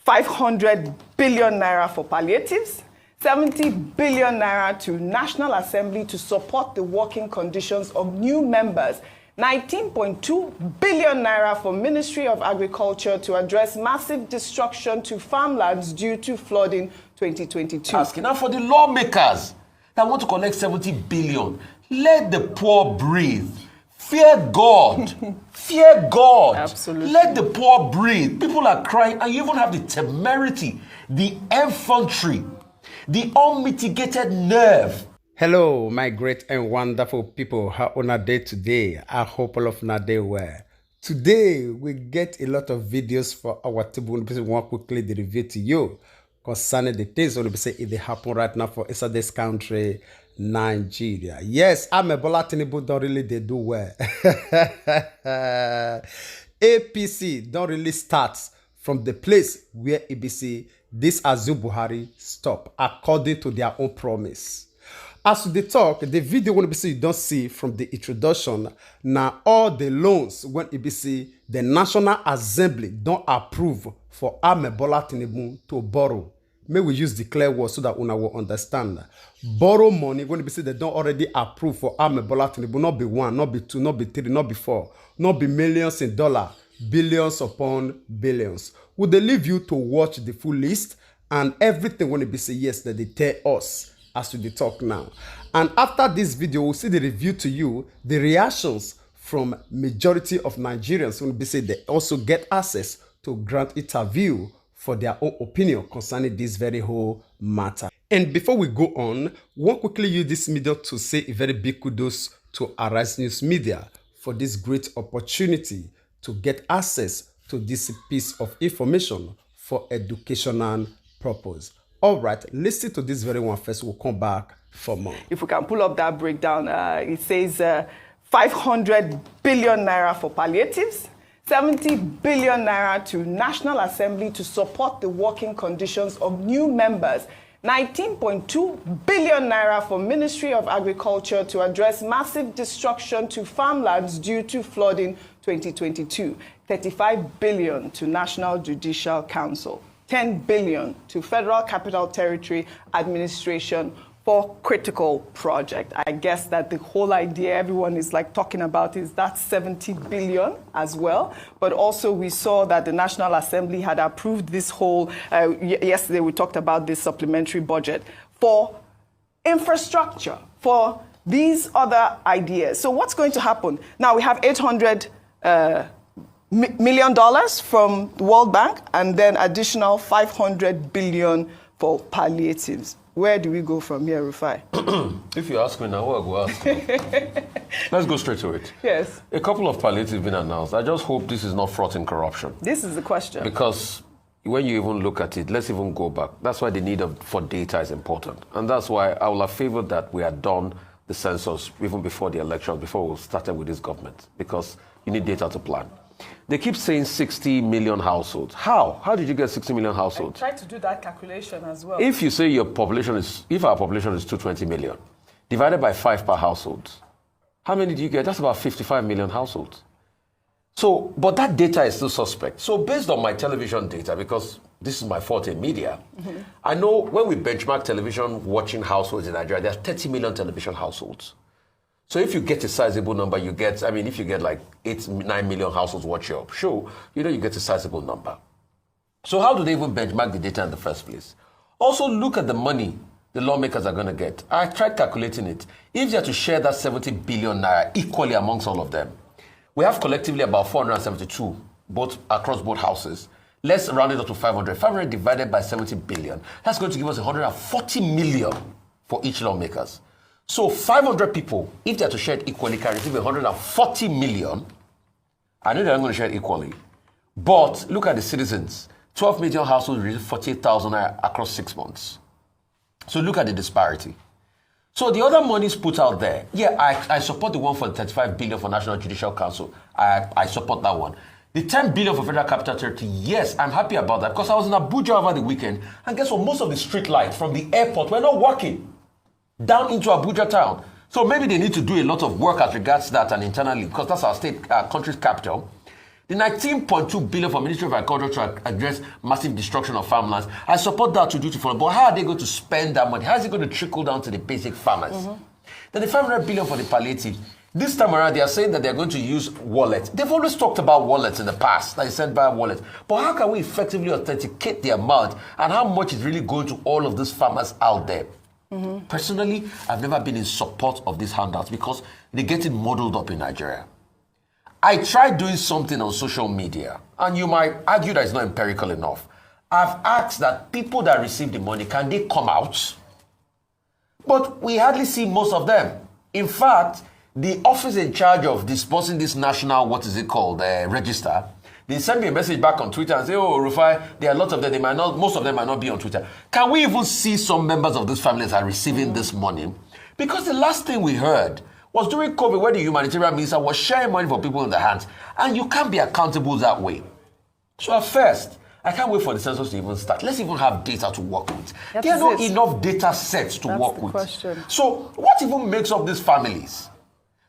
500 billion naira for palliatives, 70 billion naira to National Assembly to support the working conditions of new members, 19.2 billion naira for Ministry of Agriculture to address massive destruction to farmlands due to flooding 2022. Asking now for the lawmakers that want to collect 70 billion, let the poor breathe. Fear God. Fear God. Absolutely. Let the poor breathe. People are crying, and you even have the temerity, the infantry, the unmitigated nerve. Hello, my great and wonderful people. How on a day today? I hope all of you day well. Today, we get a lot of videos for our table. We want quickly the review to you concerning the things when we say it happen right now for inside this country, Nigeria. Yes, Emefiele Tinibu don't really they do well. APC don't really start from the place where ABC this Azu Buhari stop according to their own promise. As they talk, the video when ABC you don't see from the introduction, now all the loans when ABC the National Assembly don't approve for Emefiele Tinibu to borrow. May we use the clear word so that una will understand. Borrow money when ABC they don't already approve for Emefiele Tinibu, not be one, not be two, not be three, not be four, not be millions in dollar, billions upon billions. Would they leave you to watch the full list and everything when ABC yes that they tell us as we talk now. And after this video, we'll see the review to you, the reactions from majority of Nigerians when we say they also get access to grant interview for their own opinion concerning this very whole matter. And before we go on, we want quickly use this media to say a very big kudos to Arise News Media for this great opportunity to get access to this piece of information for educational purpose. All right, listen to this very one first. We'll come back for more. If we can pull up that breakdown, it says 500 billion naira for palliatives, 70 billion naira to National Assembly to support the working conditions of new members, 19.2 billion naira for Ministry of Agriculture to address massive destruction to farmlands due to flooding 2022, 35 billion to National Judicial Council, 10 billion to Federal Capital Territory Administration for critical project. I guess that the whole idea everyone is like talking about is that 70 billion as well. But also we saw that the National Assembly had approved this whole, yesterday we talked about this supplementary budget for infrastructure, for these other ideas. So what's going to happen? Now we have $800 million from the World Bank and then additional 500 billion for palliatives. Where do we go from here, Rufai? If you ask me now, I'll go ask you. Let's go straight to it. Yes. A couple of palliatives have been announced. I just hope this is not fraught in corruption. This is the question. Because when you even look at it, let's even go back. That's why the need for data is important. And that's why I would have favored that we had done the census even before the election, before we started with this government. Because you need data to plan. They keep saying 60 million households. How? How did you get 60 million households? I tried to do that calculation as well. If you say if our population is 220 million, divided by 5 per household, how many do you get? That's about 55 million households. So, but that data is still suspect. So based on my television data, because this is my forte in media, I know when we benchmark television watching households in Nigeria, there are 30 million television households. So if you get a sizable number, you get, if you get like 9 million households watch your show, you get a sizable number. So how do they even benchmark the data in the first place? Also look at the money the lawmakers are going to get. I tried calculating it. If they are to share that 70 billion naira equally amongst all of them, we have collectively about 472, across both houses. Let's round it up to 500. 500 divided by 70 billion. That's going to give us 140 million for each lawmakers. So 500 people, if they're to share it equally, can receive 140 million. I know they're not going to share it equally. But look at the citizens. 12 million households receive 48,000 across 6 months. So look at the disparity. So the other monies put out there, I support the one for the 35 billion for National Judicial Council. I support that one. The 10 billion for Federal Capital Territory, yes, I'm happy about that because I was in Abuja over the weekend and guess what? Most of the street lights from the airport were not working down into Abuja town. So maybe they need to do a lot of work as regards that and internally because that's our country's capital. The 19.2 billion for Ministry of Agriculture to address massive destruction of farmlands, I support that to do to follow. But how are they going to spend that money? How is it going to trickle down to the basic farmers? Then the 500 billion for the palliative. This time around, they are saying that they're going to use wallets. They've always talked about wallets in the past, like sent by wallets. But how can we effectively authenticate the amount and how much is really going to all of these farmers out there? Personally, I've never been in support of these handouts because they're getting muddled up in Nigeria. I tried doing something on social media, and you might argue that it's not empirical enough. I've asked that people that receive the money, can they come out? But we hardly see most of them. In fact, the office in charge of disbursing this national, register, they send me a message back on Twitter and say, oh, Rufai, there are lots of them, most of them might not be on Twitter. Can we even see some members of these families are receiving this money? Because the last thing we heard was during COVID, where the humanitarian minister was sharing money for people in their hands, and you can't be accountable that way. So at first, I can't wait for the census to even start. Let's even have data to work with. There are not enough data sets to work with. Question. So what even makes up these families?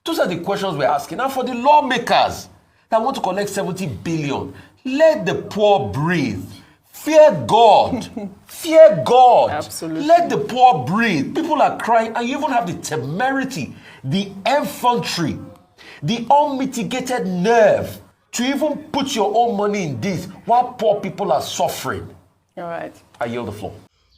Those are the questions we're asking. Now for the lawmakers that want to collect 70 billion, let the poor breathe. Fear God. Fear God. Absolutely. Let the poor breathe. People are crying, and you even have the temerity, the infantry, the unmitigated nerve to even put your own money in this while poor people are suffering. All right. I yield the floor.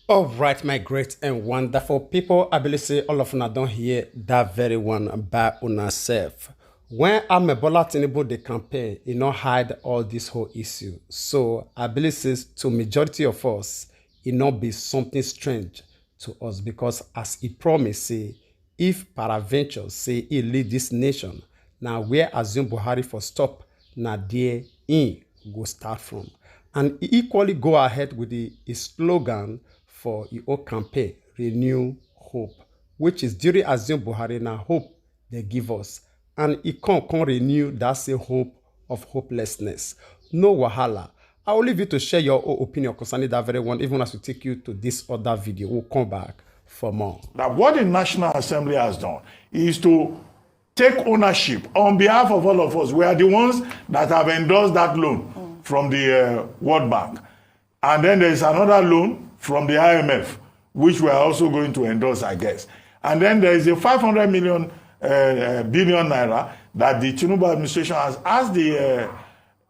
All right, my great and wonderful people. I believe say all of you don't hear that very one by una self. When Bola Tinibu the campaign, you not hide all this whole issue. So I believe says to majority of us, it not be something strange to us because as he promised, say if peradventure say he lead this nation, now where assume Buhari for stop, now there in go start from. And he equally go ahead with his slogan for his own campaign, Renew Hope, which is during assume Buhari now hope they give us. And it can't renew that same hope of hopelessness. No wahala. I will leave you to share your own opinion concerning that very one, even as we take you to this other video. We'll come back for more. That what the National Assembly has done is to take ownership on behalf of all of us. We are the ones that have endorsed that loan from the World Bank. And then there is another loan from the IMF, which we are also going to endorse, I guess. And then there is a 500 billion naira that the Tinibu administration has asked the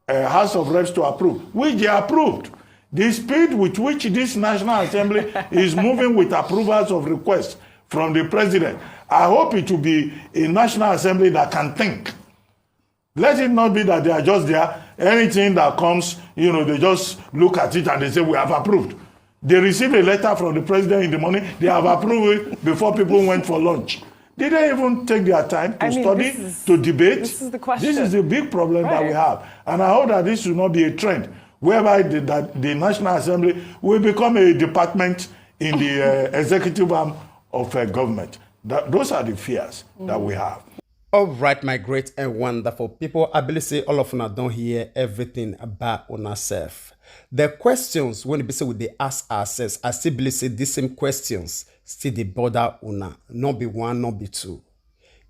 House of Reps to approve, which they approved. The speed with which this National Assembly is moving with approvals of requests from the president, I hope it will be a National Assembly that can think. Let it not be that they are just there. Anything that comes, they just look at it and they say, we have approved. They received a letter from the president in the morning. They have approved it before people went for lunch. Did they even take their time to study, to debate? This is the question. This is the big problem that we have. And I hope that this will not be a trend, whereby the National Assembly will become a department in the executive arm of government. Those are the fears that we have. All right, my great and wonderful people. I believe say all of you don't hear everything about ourselves. The questions when we say we they ask ourselves, I still believe say these same questions still they bother una, not be one, not be two.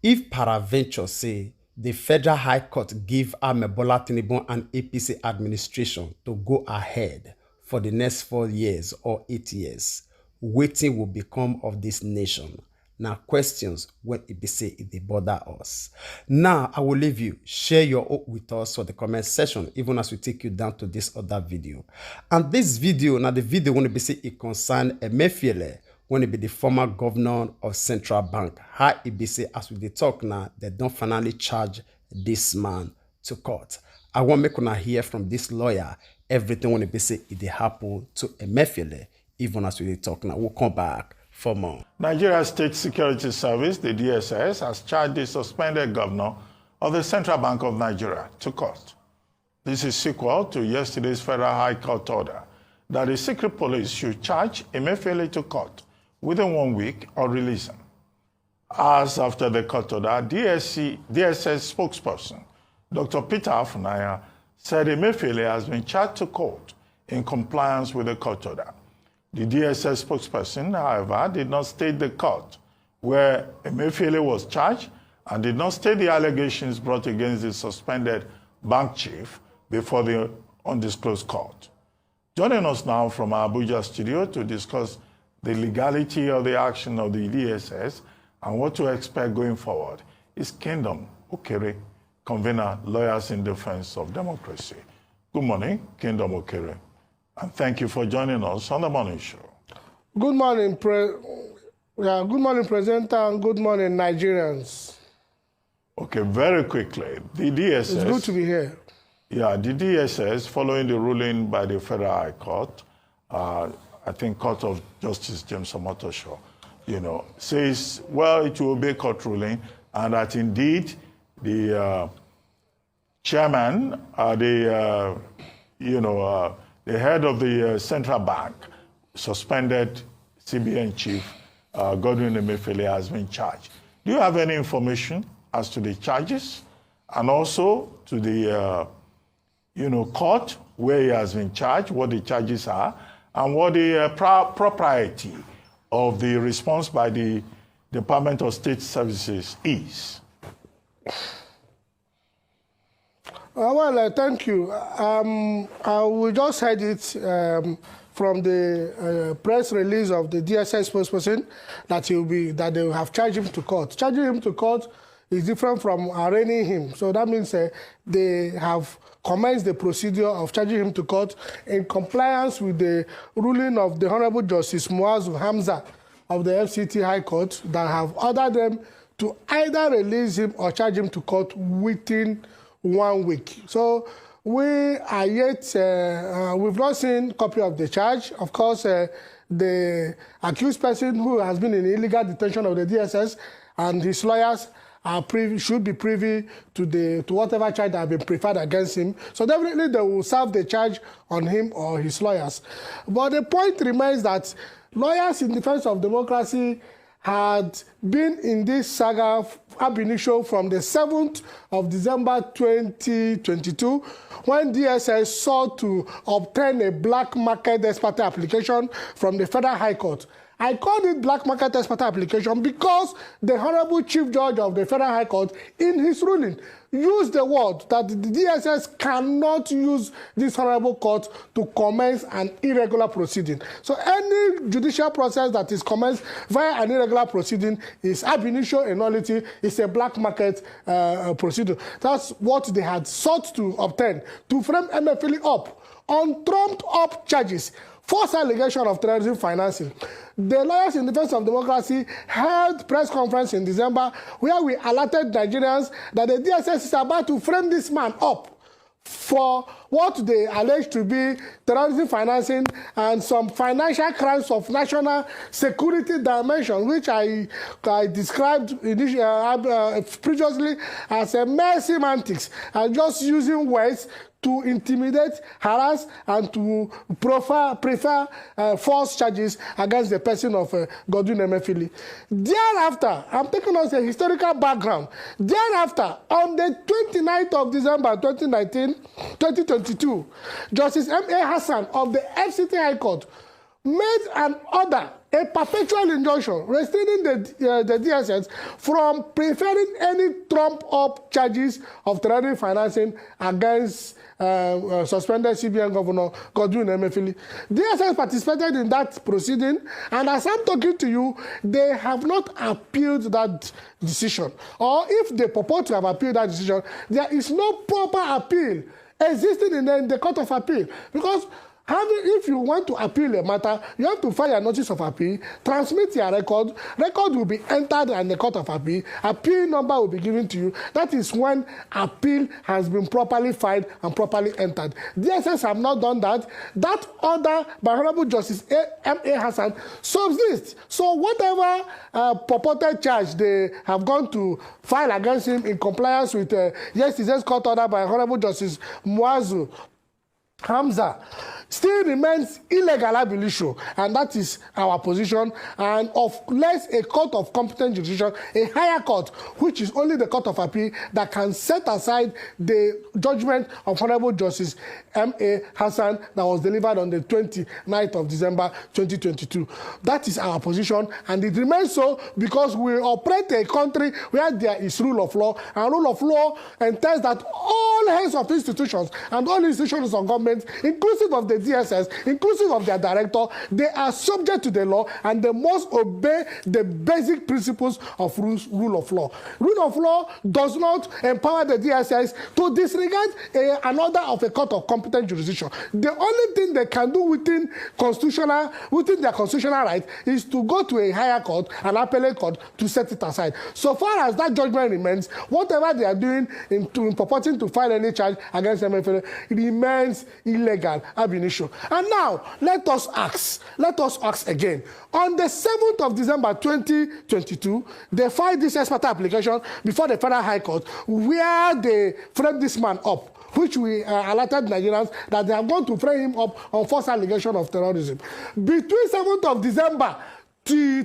If peradventure say the Federal High Court give Bola Tinibu and APC administration to go ahead for the next 4 years or 8 years, waiting will become of this nation. Now questions when it be say it they bother us. Now I will leave you, share your hope with us for the comment section, even as we take you down to this other video. And this video, now the video when it be say it concern Emefiele, when it be the former governor of Central Bank. How it be say as we dey talk now, they don't finally charge this man to court. I want make una hear from this lawyer everything when it be say it dey happen to Emefiele, even as we dey talk now. We'll come back for more. Nigeria State Security Service, the DSS, has charged the suspended governor of the Central Bank of Nigeria to court. This is sequel to yesterday's Federal High Court order that the secret police should charge Emefiele to court within 1 week or release him. As after the court order, DSS spokesperson Dr. Peter Afunaya said Emefiele has been charged to court in compliance with the court order. The DSS spokesperson, however, did not state the court where Emefiele was charged and did not state the allegations brought against the suspended bank chief before the undisclosed court. Joining us now from our Abuja studio to discuss the legality of the action of the DSS and what to expect going forward is Kingdom Okere, convener, Lawyers in Defense of Democracy. Good morning, Kingdom Okere, and thank you for joining us on the morning show. Good morning, good morning, presenter, and good morning, Nigerians. Okay, very quickly, the DSS... It's good to be here. Yeah, the DSS, following the ruling by the Federal High Court, I think Court of Justice James Omotosho, says, well, it will obey court ruling, and that indeed the chairman, the head of the central bank, suspended CBN chief Godwin Emefiele has been charged. Do you have any information as to the charges, and also to the court where he has been charged, what the charges are, and what the propriety of the response by the Department of State Services is? Thank you. We just heard it from the press release of the DSS spokesperson that they will have charged him to court. Charging him to court is different from arraigning him. So that means they have commenced the procedure of charging him to court in compliance with the ruling of the Honorable Justice Muazu Hamza of the FCT High Court that have ordered them to either release him or charge him to court within 1 week. So we are yet, we've not seen a copy of the charge. Of course, the accused person who has been in illegal detention of the DSS and his lawyers should be privy to whatever charge that have been preferred against him. So definitely they will serve the charge on him or his lawyers. But the point remains that Lawyers in Defense of Democracy had been in this saga ab initio from the 7th of December 2022 when DSS sought to obtain a black market ex parte application from the Federal High Court. I called it black market ex parte application because the Honorable Chief Judge of the Federal High Court, in his ruling, used the word that the DSS cannot use this Honorable Court to commence an irregular proceeding. So any judicial process that is commenced via an irregular proceeding is ab initio a nullity, is a black market procedure. That's what they had sought to obtain, to frame Emefiele up on trumped-up charges, false allegation of terrorism financing. The Lawyers in Defense of Democracy held press conference in December where we alerted Nigerians that the DSS is about to frame this man up for what they allege to be terrorism financing and some financial crimes of national security dimension, which I described previously as a mere semantics and just using words to intimidate, harass, and to prefer false charges against the person of Godwin Emefiele. Thereafter, I'm taking us a historical background. Thereafter, on the 29th of December 2022, Justice M.A. Hassan of the FCT High Court made an order, a perpetual injunction, restraining the DSS from preferring any trump-up charges of terrorism financing against suspended CBN Governor Godwin Emefiele. DSS participated in that proceeding, and as I'm talking to you, they have not appealed that decision. Or if they purport to have appealed that decision, there is no proper appeal existing in the Court of Appeal. Because if you want to appeal a matter, you have to file a notice of appeal, transmit your record will be entered in the Court of Appeal, appeal number will be given to you. That is when appeal has been properly filed and properly entered. DSS have not done that. That order by Honorable Justice M.A. Hassan subsists. So whatever purported charge they have gone to file against him in compliance with yesterday's court order by Honorable Justice Muazu Hamza still remains illegal ab initio, and that is our position. And unless a court of competent jurisdiction, a higher court, which is only the Court of Appeal, that can set aside the judgment of Honorable Justice M.A. Hassan that was delivered on the 29th of December 2022. That is our position, and it remains so because we operate a country where there is rule of law, and rule of law entails that all heads of institutions and all institutions of government, inclusive of the DSS, inclusive of their director, they are subject to the law and they must obey the basic principles of rule of law. Rule of law does not empower the DSS to disregard another of a court of competent jurisdiction. The only thing they can do within their constitutional right is to go to a higher court, an appellate court, to set it aside. So far as that judgment remains, whatever they are doing in purporting to file any charge against Emefiele remains illegal ab initio. And now let us ask again. On the 7th of December 2022, they filed this ex parte application before the Federal High Court, where they framed this man up, which we alerted Nigerians that they are going to frame him up on false allegation of terrorism. Between 7th of December to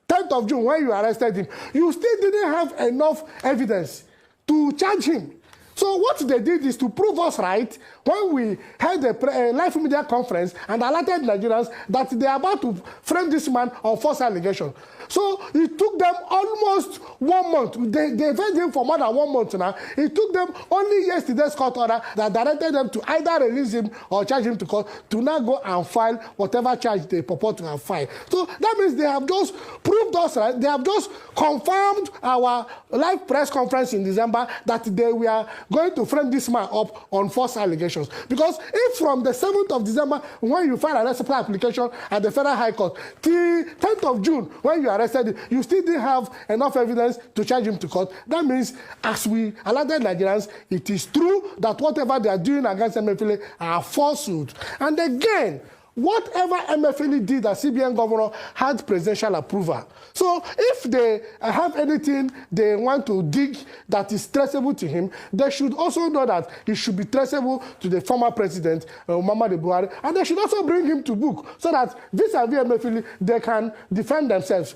10th of June, when you arrested him, you still didn't have enough evidence to charge him. So what they did is to prove us right when we held a live media conference and alerted Nigerians that they are about to frame this man on false allegation. So it took them almost 1 month. They held him for more than 1 month now. It took them only yesterday's court order that directed them to either release him or charge him to court to now go and file whatever charge they purport to have filed. So that means they have just proved us right. They have just confirmed our live press conference in December that they were going to frame this man up on false allegations. Because if from the 7th of December, when you file a reciprocal application at the Federal High Court, till 10th of June, when you arrested him, you still didn't have enough evidence to charge him to court. That means, as we alerted Nigerians, it is true that whatever they are doing against Emefiele are falsehood. And again, whatever Emefiele did as CBN governor had presidential approval. So if they have anything they want to dig that is traceable to him, they should also know that it should be traceable to the former president, Muhammadu Buhari, and they should also bring him to book so that vis-a-vis Emefiele, they can defend themselves,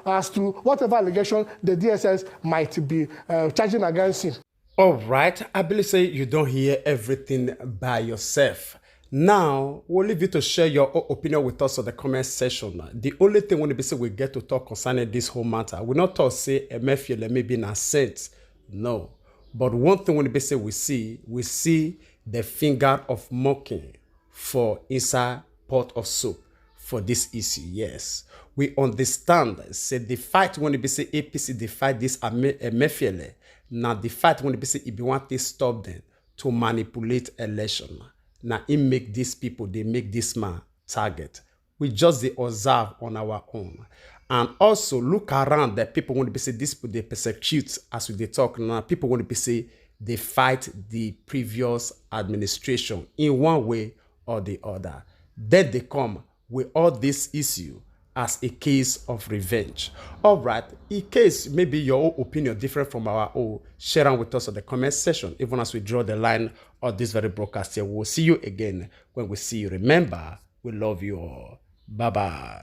as to whatever allegation the DSS might be charging against him. All right, I believe say you don't hear everything by yourself. Now, we'll leave you to share your own opinion with us on the comment section. The only thing we get to talk concerning this whole matter, we not talk say Emefiele may be an saint. No. But one thing we see the finger of mocking for inside pot of soup for this issue. Yes. We understand, say the fight when they say APC, they fight this Emefiele. Now the fight when they say if you want to stop them to manipulate election. Now, it make these people, they make this man target. We just they observe on our own. And also look around that people want to be say this people they persecute as we they talk now. People want to be say they fight the previous administration in one way or the other. Then they come with all this issue as a case of revenge. All right, in case maybe your own opinion different from our own, share them with us in the comment section, even as we draw the line of this very broadcast here. We'll see you again when we see you. Remember, we love you all. Bye-bye.